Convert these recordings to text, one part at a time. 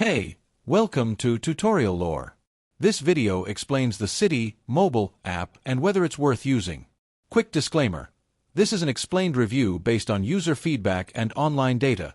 Hey, welcome to Tutorial Lore. This video explains the Citi mobile app and whether it's worth using. Quick disclaimer. This is an explained review based on user feedback and online data,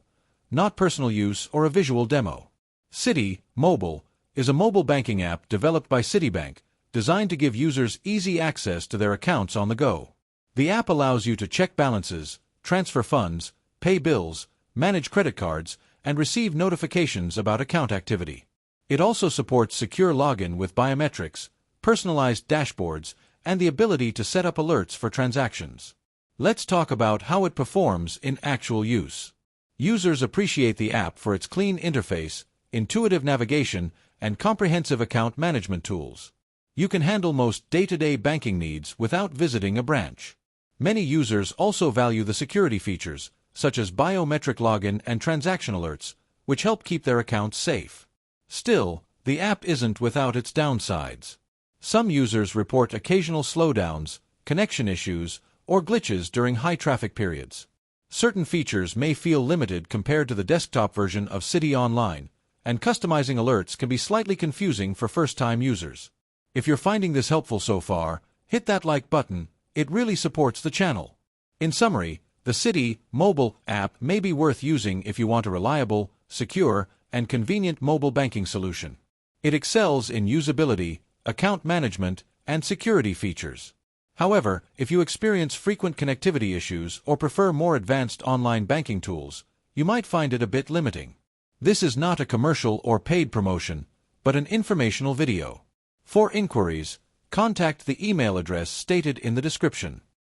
not personal use or a visual demo. Citi Mobile is a mobile banking app developed by Citibank, designed to give users easy access to their accounts on the go. The app allows you to check balances, transfer funds, pay bills, manage credit cards, and receive notifications about account activity. It also supports secure login with biometrics, personalized dashboards, and the ability to set up alerts for transactions. Let's talk about how it performs in actual use. Users appreciate the app for its clean interface, intuitive navigation, and comprehensive account management tools. You can handle most day-to-day banking needs without visiting a branch. Many users also value the security features, such as biometric login and transaction alerts, which help keep their accounts safe. Still, the app isn't without its downsides. Some users report occasional slowdowns, connection issues, or glitches during high-traffic periods. Certain features may feel limited compared to the desktop version of Citi Online, and customizing alerts can be slightly confusing for first-time users. If you're finding this helpful so far, hit that like button. It really supports the channel. In summary, the Citi mobile app may be worth using if you want a reliable, secure, and convenient mobile banking solution. It excels in usability, account management, and security features. However, if you experience frequent connectivity issues or prefer more advanced online banking tools, you might find it a bit limiting. This is not a commercial or paid promotion, but an informational video. For inquiries, contact the email address stated in the description.